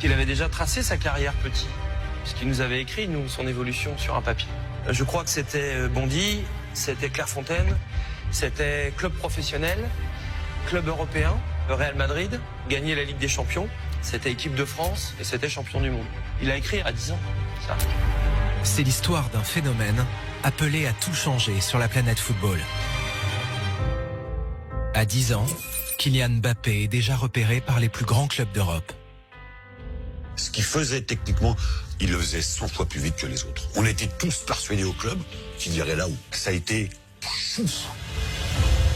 Il avait déjà tracé sa carrière petit, puisqu'il nous avait écrit, nous, son évolution sur un papier. Je crois que c'était Bondy, c'était Clairefontaine, c'était club professionnel, club européen, le Real Madrid, gagner la Ligue des Champions, c'était équipe de France et c'était champion du monde. Il a écrit à 10 ans, ça. C'est l'histoire d'un phénomène appelé à tout changer sur la planète football. À 10 ans, Kylian Mbappé est déjà repéré par les plus grands clubs d'Europe. Ce qu'il faisait techniquement, il le faisait 100 fois plus vite que les autres. On était tous persuadés au club qu'il irait là où. Ça a été...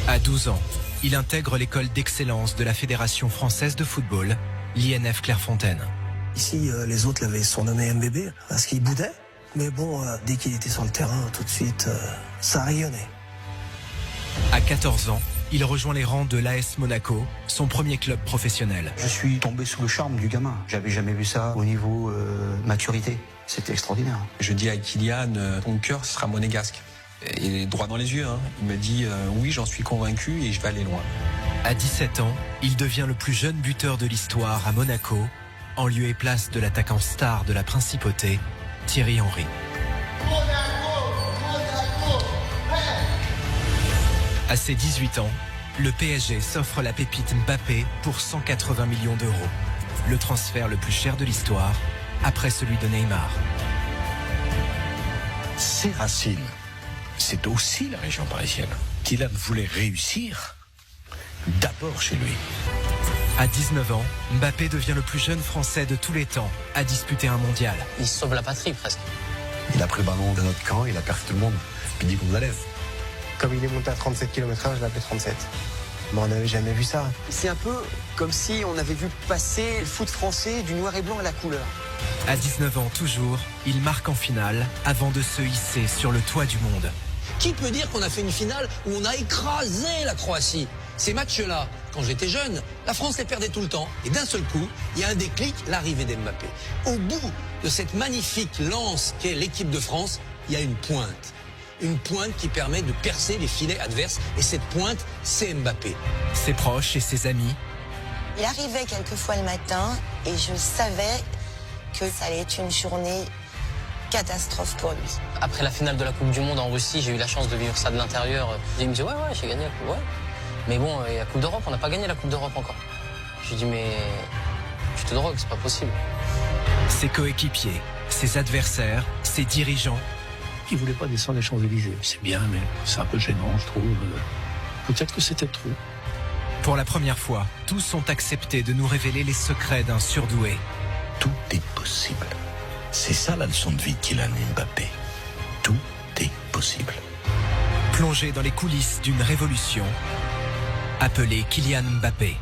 À 12 ans, il intègre l'école d'excellence de la Fédération française de football, l'INF Clairefontaine. Ici, les autres l'avaient surnommé MBB parce qu'il boudait. Mais bon, dès qu'il était sur le terrain, tout de suite, ça rayonnait. À 14 ans, il rejoint les rangs de l'AS Monaco, son premier club professionnel. Je suis tombé sous le charme du gamin. J'avais jamais vu ça au niveau maturité. C'était extraordinaire. Je dis à Kylian, ton cœur sera monégasque. Il est droit dans les yeux. Il me dit, oui, j'en suis convaincu et je vais aller loin. À 17 ans, il devient le plus jeune buteur de l'histoire à Monaco, en lieu et place de l'attaquant star de la principauté, Thierry Henry. À ses 18 ans, le PSG s'offre la pépite Mbappé pour 180 millions d'euros. Le transfert le plus cher de l'histoire, après celui de Neymar. Ses racines, c'est aussi la région parisienne. Kylian voulait réussir d'abord chez lui. À 19 ans, Mbappé devient le plus jeune Français de tous les temps à disputer un mondial. Il sauve la patrie presque. Il a pris le ballon de notre camp, il a perdu tout le monde. Puis il dit Gonzalez. Comme il est monté à 37 km/h, je l'appelais 37. Mais on n'avait jamais vu ça. C'est un peu comme si on avait vu passer le foot français du noir et blanc à la couleur. À 19 ans toujours, il marque en finale avant de se hisser sur le toit du monde. Qui peut dire qu'on a fait une finale où on a écrasé la Croatie? Ces matchs-là, quand j'étais jeune, la France les perdait tout le temps. Et d'un seul coup, il y a un déclic, l'arrivée d'Mbappé. Au bout de cette magnifique lance qu'est l'équipe de France, il y a une pointe. Une pointe qui permet de percer les filets adverses. Et cette pointe, c'est Mbappé. Ses proches et ses amis. Il arrivait quelquefois le matin et je savais que ça allait être une journée catastrophe pour lui. Après la finale de la Coupe du Monde en Russie, j'ai eu la chance de vivre ça de l'intérieur. Il me dit ouais, j'ai gagné la Coupe, ouais. Mais bon, il y a la Coupe d'Europe, on n'a pas gagné la Coupe d'Europe encore. Je lui dis mais tu te drogues, c'est pas possible. Ses coéquipiers, ses adversaires, ses dirigeants. Il voulait pas descendre les Champs-Élysées. C'est bien, mais c'est un peu gênant, je trouve. Peut-être que c'était trop. Pour la première fois, tous ont accepté de nous révéler les secrets d'un surdoué. Tout est possible. C'est ça la leçon de vie de Kylian Mbappé. Tout est possible. Plongé dans les coulisses d'une révolution, appelée Kylian Mbappé.